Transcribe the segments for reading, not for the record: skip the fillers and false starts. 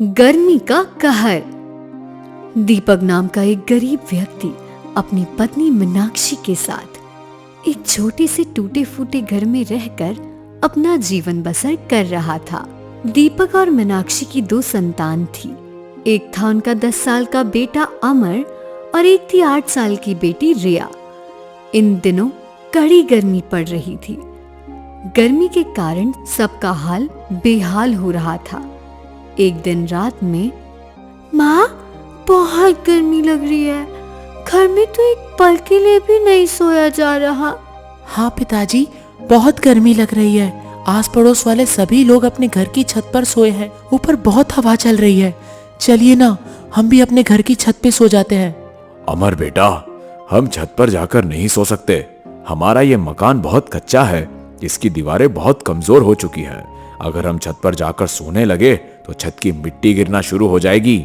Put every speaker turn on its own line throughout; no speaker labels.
गर्मी का कहर। दीपक नाम का एक गरीब व्यक्ति अपनी पत्नी मीनाक्षी के साथ एक छोटे से टूटे फूटे घर में रहकर अपना जीवन बसर कर रहा था। दीपक और मीनाक्षी की 2 संतान थी। एक था उनका 10 साल का बेटा अमर और एक थी 8 साल की बेटी रिया। इन दिनों कड़ी गर्मी पड़ रही थी। गर्मी के कारण सबका हाल बेहाल हो रहा था। एक दिन रात में, माँ बहुत गर्मी लग रही है, घर में तो एक पल के लिए भी नहीं सोया जा रहा।
हाँ पिताजी, बहुत गर्मी लग रही है। आस पड़ोस वाले सभी लोग अपने घर की छत पर सोए हैं। ऊपर बहुत हवा चल रही है। चलिए ना, हम भी अपने घर की छत पे सो जाते हैं।
अमर बेटा, हम छत पर जाकर नहीं सो सकते। हमारा ये मकान बहुत कच्चा है, इसकी दीवारें बहुत कमजोर हो चुकी हैं। अगर हम छत पर जाकर सोने लगे तो छत की मिट्टी गिरना शुरू हो जाएगी।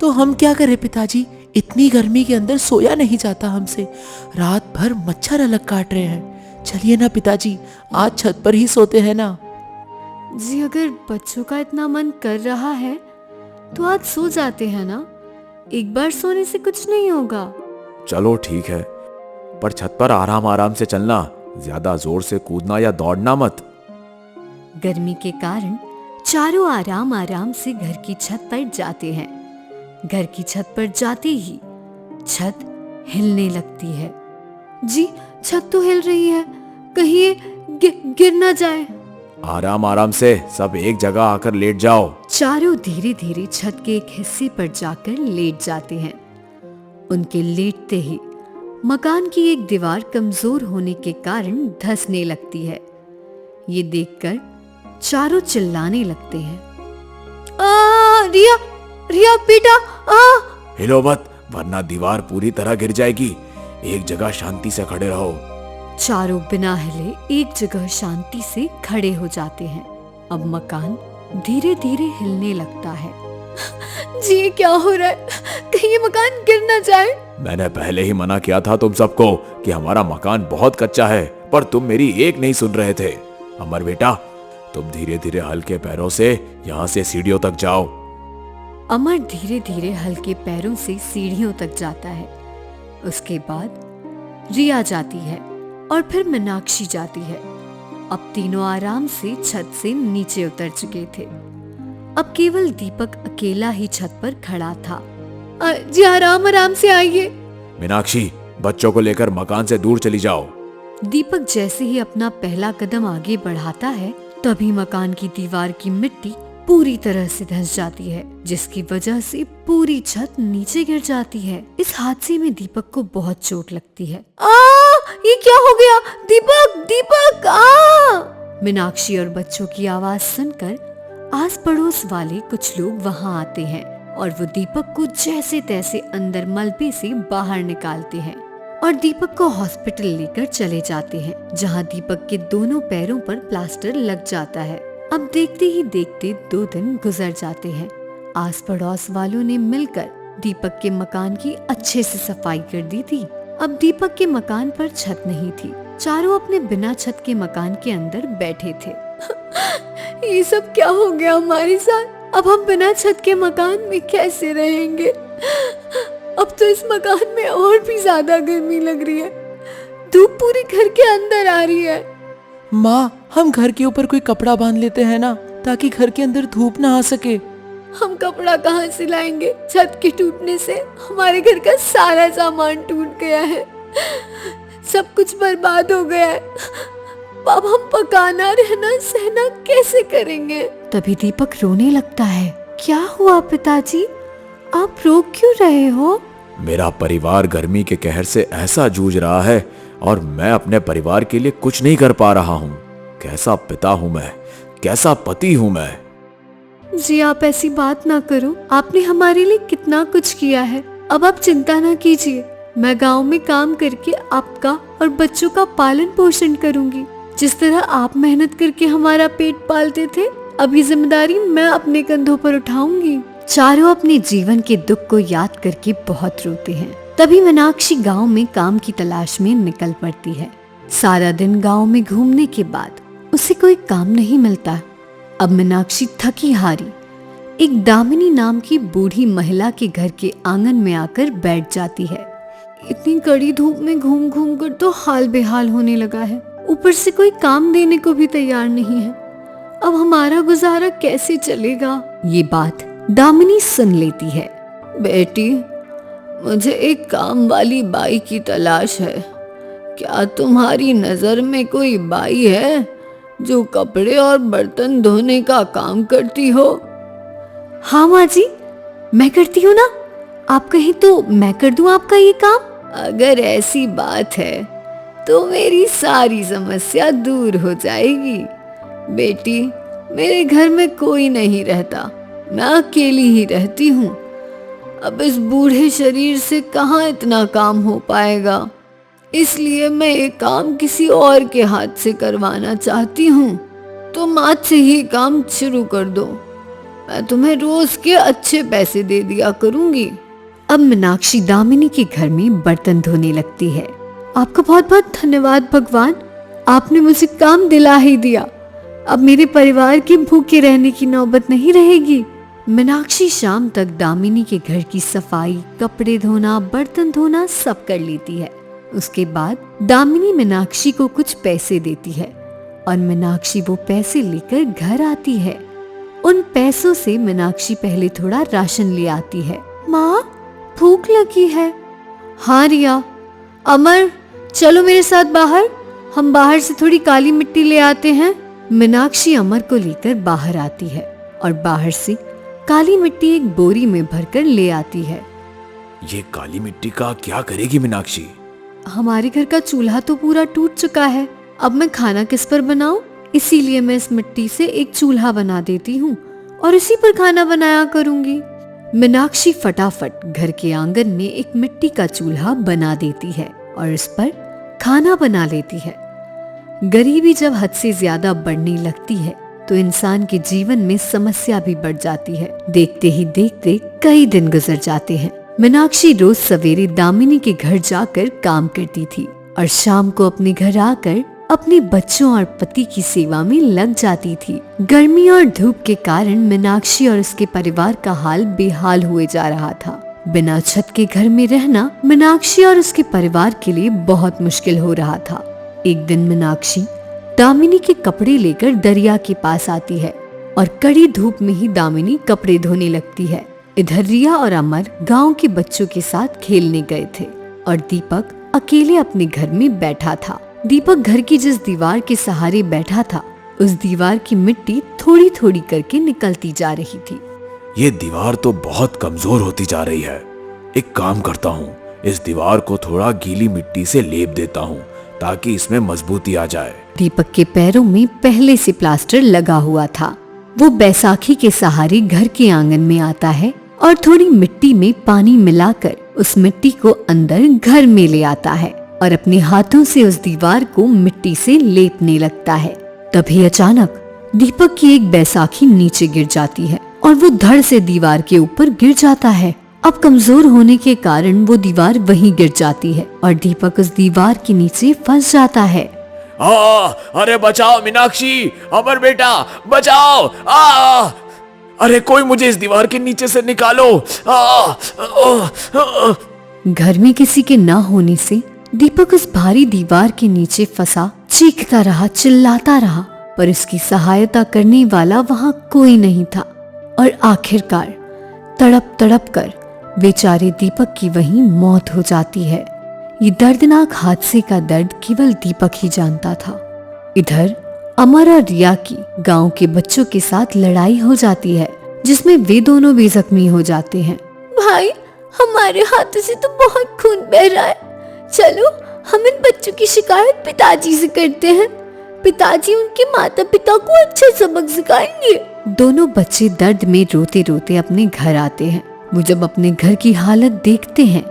तो हम क्या करें पिताजी? इतनी गर्मी के अंदर सोया नहीं जाता हमसे। रात भर मच्छर अलग काट रहे हैं। चलिए ना पिताजी, आज छत पर ही सोते हैं ना।
जी, अगर बच्चों का इतना मन कर रहा है तो आज सो जाते हैं ना। एक बार सोने से कुछ नहीं होगा।
चलो ठीक है, पर छत पर आराम आराम से चलना, ज्यादा जोर से कूदना या दौड़ना मत।
गर्मी के कारण चारों आराम आराम से घर की छत पर जाते हैं। घर की छत पर जाते ही छत हिलने लगती है। जी, छत तो हिल रही है, कहीं ये गिर ना जाए।
आराम आराम से सब एक जगह आकर लेट जाओ।
चारों धीरे धीरे छत के एक हिस्से पर जाकर लेट जाते हैं। उनके लेटते ही मकान की एक दीवार कमजोर होने के कारण धंसने लगती है। ये देखकर चारों चिल्लाने लगते हैं, रिया, रिया बेटा,
हिलो मत, वरना दीवार पूरी तरह गिर जाएगी। एक जगह शांति से खड़े रहो।
चारों बिना हिले एक जगह शांति से खड़े हो जाते हैं। अब मकान धीरे धीरे हिलने लगता है। जी, ये क्या हो रहा है? कहीं ये मकान गिर ना जाए।
मैंने पहले ही मना किया था तुम सबको कि हमारा मकान बहुत कच्चा है, पर तुम मेरी एक नहीं सुन रहे थे। अमर बेटा, तुम धीरे धीरे हल्के पैरों से यहाँ से सीढ़ियों तक जाओ।
अमर धीरे धीरे हल्के पैरों से सीढ़ियों तक जाता है। उसके बाद रिया जाती है और फिर मीनाक्षी जाती है। अब तीनों आराम से छत से नीचे उतर चुके थे। अब केवल दीपक अकेला ही छत पर खड़ा था। जी, आराम आराम से आइए।
मीनाक्षी, बच्चों को लेकर मकान से दूर चली जाओ।
दीपक जैसे ही अपना पहला कदम आगे बढ़ाता है, तभी मकान की दीवार की मिट्टी पूरी तरह से धंस जाती है, जिसकी वजह से पूरी छत नीचे गिर जाती है। इस हादसे में दीपक को बहुत चोट लगती है। ये क्या हो गया? दीपक, दीपक! मीनाक्षी और बच्चों की आवाज सुनकर आस पड़ोस वाले कुछ लोग वहाँ आते हैं और वो दीपक को जैसे तैसे अंदर मलबे से बाहर निकालते हैं और दीपक को हॉस्पिटल लेकर चले जाते हैं, जहाँ दीपक के दोनों पैरों पर प्लास्टर लग जाता है। अब देखते ही देखते 2 दिन गुजर जाते हैं। आस पड़ोस वालों ने मिलकर दीपक के मकान की अच्छे से सफाई कर दी थी। अब दीपक के मकान पर छत नहीं थी। चारों अपने बिना छत के मकान के अंदर बैठे थे। ये सब क्या हो गया हमारे साथ? अब हम बिना छत के मकान में कैसे रहेंगे? अब तो इस मकान में और भी ज्यादा गर्मी लग रही है। धूप पूरे घर के अंदर आ रही है।
माँ, हम घर के ऊपर कोई कपड़ा बांध लेते हैं ना, ताकि घर के अंदर धूप ना आ सके।
हम कपड़ा कहाँ से लाएंगे? छत के टूटने से हमारे घर का सारा सामान टूट गया है। सब कुछ बर्बाद हो गया है। अब हम पकाना, रहना, सहना कैसे करेंगे? तभी दीपक रोने लगता है। क्या हुआ पिताजी? आप रो क्यों रहे हो?
मेरा परिवार गर्मी के कहर से ऐसा जूझ रहा है और मैं अपने परिवार के लिए कुछ नहीं कर पा रहा हूँ। कैसा पिता हूँ मैं, कैसा पति हूँ मैं।
जी, आप ऐसी बात ना करो। आपने हमारे लिए कितना कुछ किया है। अब आप चिंता ना कीजिए। मैं गांव में काम करके आपका और बच्चों का पालन पोषण करूंगी। जिस तरह आप मेहनत करके हमारा पेट पालते थे, अब ये जिम्मेदारी मैं अपने कंधों पर उठाऊंगी। चारों अपने जीवन के दुख को याद करके बहुत रोते हैं। तभी मीनाक्षी गांव में काम की तलाश में निकल पड़ती है। सारा दिन गांव में घूमने के बाद उसे कोई काम नहीं मिलता। अब मीनाक्षी थकी हारी एक दामिनी नाम की बूढ़ी महिला के घर के आंगन में आकर बैठ जाती है। इतनी कड़ी धूप में घूम घूम कर तो हाल बेहाल होने लगा है, ऊपर से कोई काम देने को भी तैयार नहीं है। अब हमारा गुजारा कैसे चलेगा? ये बात दामिनी सुन लेती है। बेटी, मुझे एक काम वाली बाई की तलाश है। क्या तुम्हारी नजर में कोई बाई है जो कपड़े और बर्तन धोने का काम करती हो? हाँ माँ जी, मैं करती हूँ ना। आप कहें तो मैं कर दूँ आपका ये काम।
अगर ऐसी बात है तो मेरी सारी समस्या दूर हो जाएगी। बेटी, मेरे घर में कोई नहीं रहता, मैं अकेली ही रहती हूँ। अब इस बूढ़े शरीर से कहाँ इतना काम हो पाएगा, इसलिए मैं ये काम किसी और के हाथ से करवाना चाहती हूँ। तुम आज से ही काम शुरू कर दो, मैं तुम्हें रोज के अच्छे पैसे दे दिया करूँगी।
अब मीनाक्षी दामिनी के घर में बर्तन धोने लगती है। आपका बहुत बहुत धन्यवाद भगवान, आपने मुझे काम दिला ही दिया। अब मेरे परिवार के भूखे रहने की नौबत नहीं रहेगी। मीनाक्षी शाम तक दामिनी के घर की सफाई, कपड़े धोना, बर्तन धोना सब कर लेती है। उसके बाद दामिनी मीनाक्षी को कुछ पैसे देती है और मीनाक्षी वो पैसे लेकर घर आती है। उन पैसों से मीनाक्षी पहले थोड़ा राशन ले आती है। माँ, भूख लगी है। हाँ रिया, अमर चलो मेरे साथ बाहर, हम बाहर से थोड़ी काली मिट्टी ले आते हैं। मीनाक्षी अमर को लेकर बाहर आती है और बाहर से काली मिट्टी एक बोरी में भरकर ले आती है।
ये काली मिट्टी का क्या करेगी मीनाक्षी?
हमारे घर का चूल्हा तो पूरा टूट चुका है, अब मैं खाना किस पर बनाऊं? इसीलिए मैं इस मिट्टी से एक चूल्हा बना देती हूँ और इसी पर खाना बनाया करूंगी। मीनाक्षी फटाफट घर के आंगन में एक मिट्टी का चूल्हा बना देती है और इस पर खाना बना लेती है। गरीबी जब हद से ज्यादा बढ़ने लगती है तो इंसान के जीवन में समस्या भी बढ़ जाती है। देखते ही देखते कई दिन गुजर जाते हैं। मीनाक्षी रोज सवेरे दामिनी के घर जाकर काम करती थी और शाम को अपने घर आकर अपने बच्चों और पति की सेवा में लग जाती थी। गर्मी और धूप के कारण मीनाक्षी और उसके परिवार का हाल बेहाल हुए जा रहा था। बिना छत के घर में रहना मीनाक्षी और उसके परिवार के लिए बहुत मुश्किल हो रहा था। एक दिन मीनाक्षी दामिनी के कपड़े लेकर दरिया के पास आती है और कड़ी धूप में ही दामिनी कपड़े धोने लगती है। इधर रिया और अमर गांव के बच्चों के साथ खेलने गए थे और दीपक अकेले अपने घर में बैठा था। दीपक घर की जिस दीवार के सहारे बैठा था, उस दीवार की मिट्टी थोड़ी थोड़ी करके निकलती जा रही थी।
ये दीवार तो बहुत कमजोर होती जा रही है। एक काम करता हूँ, इस दीवार को थोड़ा गीली मिट्टी से लेप देता हूँ ताकि इसमें मजबूती आ जाए।
दीपक के पैरों में पहले से प्लास्टर लगा हुआ था। वो बैसाखी के सहारे घर के आंगन में आता है और थोड़ी मिट्टी में पानी मिलाकर उस मिट्टी को अंदर घर में ले आता है और अपने हाथों से उस दीवार को मिट्टी से लेपने लगता है। तभी अचानक दीपक की एक बैसाखी नीचे गिर जाती है और वो धड़ से दीवार के ऊपर गिर जाता है। अब कमजोर होने के कारण वो दीवार वहीं गिर जाती है और दीपक उस दीवार के नीचे फंस जाता है।
अरे बचाओ मीनाक्षी, अमर बेटा बचाओ! अरे कोई मुझे इस दीवार के नीचे से निकालो!
घर में किसी के ना होने से दीपक उस भारी दीवार के नीचे फंसा चीखता रहा, चिल्लाता रहा, पर इसकी सहायता करने वाला वहाँ कोई नहीं था और आखिरकार तड़प तड़प कर बेचारे दीपक की वहीं मौत हो जाती है। ये दर्दनाक हादसे का दर्द केवल दीपक ही जानता था। इधर अमर और रिया की गांव के बच्चों के साथ लड़ाई हो जाती है जिसमें वे दोनों भी जख्मी हो जाते हैं।
भाई, हमारे हाथों से तो बहुत खून बह रहा है, चलो हम इन बच्चों की शिकायत पिताजी से करते हैं। पिताजी उनके माता पिता को अच्छे सबक सिखाएंगे।
दोनों बच्चे दर्द में रोते रोते अपने घर आते हैं। वो जब अपने घर की हालत देखते हैं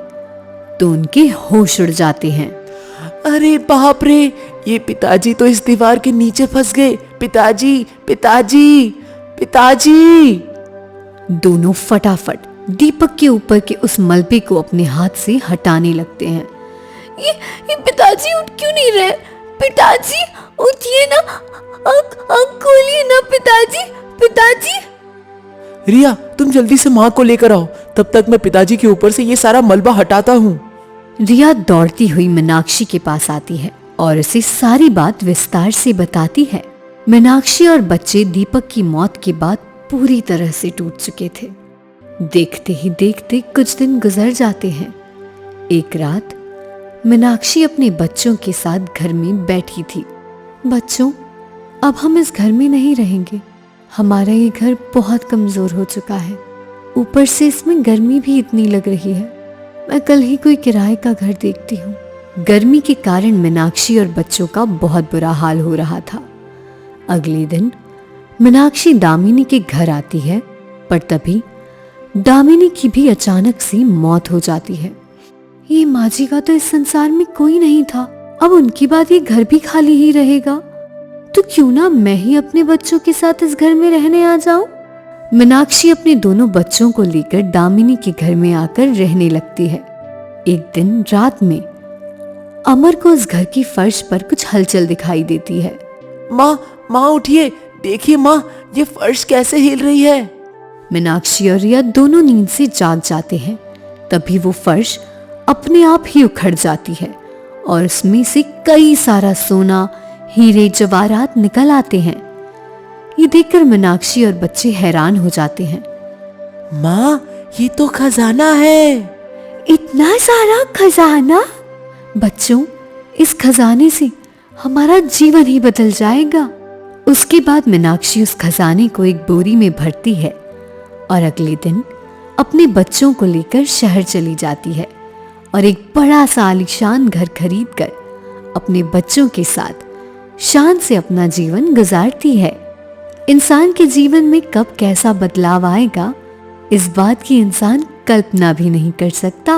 तो उनके होश उड़ जाते हैं।
अरे बाप रे, ये पिताजी तो इस दीवार के नीचे फंस गए। पिताजी, पिताजी, पिताजी!
दोनों फटाफट दीपक के ऊपर के उस मलबे को अपने हाथ से हटाने लगते हैं।
ये पिताजी उठ क्यों नहीं रहे? पिताजी उठिए ना, आँख खोलिए ना पिताजी, पिताजी!
रिया, तुम जल्दी से माँ को लेकर आओ, तब तक मैं पिताजी के ऊपर से ये सारा मलबा हटाता हूँ।
रिया दौड़ती हुई मीनाक्षी के पास आती है और उसे सारी बात विस्तार से बताती है। मीनाक्षी और बच्चे दीपक की मौत के बाद पूरी तरह से टूट चुके थे। देखते ही देखते कुछ दिन गुजर जाते हैं। एक रात मीनाक्षी अपने बच्चों के साथ घर में बैठी थी। बच्चों, अब हम इस घर में नहीं रहेंगे। हमारा ये घर बहुत कमजोर हो चुका है। ऊपर से इसमें गर्मी भी इतनी लग रही है। मैं कल ही कोई किराए का घर देखती हूँ। गर्मी के कारण मीनाक्षी और बच्चों का बहुत बुरा हाल हो रहा था। अगले दिन मीनाक्षी दामिनी के घर आती है, पर तभी दामिनी की भी अचानक सी मौत हो जाती है। ये माजी का तो इस संसार में कोई नहीं था, अब उनकी बाद ये घर भी खाली ही रहेगा। तो क्यों ना मैं ही अपने बच्चों के साथ इस घर में रहने आ जाऊं। मीनाक्षी अपने दोनों बच्चों को लेकर दामिनी के घर में आकर रहने लगती है। एक दिन रात में अमर को उस घर की फर्श पर कुछ हलचल दिखाई देती है।
माँ उठिए, देखिए माँ, ये फर्श कैसे हिल रही है।
मीनाक्षी और रिया दोनों नींद से जाग जाते हैं। तभी वो फर्श अपने आप ही उखड़ जाती है और उसमें से कई सारा सोना, हीरे, जवाहरात निकल आते हैं। ये देखकर मीनाक्षी और बच्चे हैरान हो जाते हैं।
माँ, ये तो खजाना है।
इतना सारा खजाना? बच्चों, इस खजाने से हमारा जीवन ही बदल जाएगा। उसके बाद मीनाक्षी उस खजाने को एक बोरी में भरती है और अगले दिन अपने बच्चों को लेकर शहर चली जाती है और एक बड़ा सा आलीशान घर खरीदकर अपने बच्चों के साथ शान से अपना जीवन गुजारती है। इंसान के जीवन में कब कैसा बदलाव आएगा, इस बात की इंसान कल्पना भी नहीं कर सकता।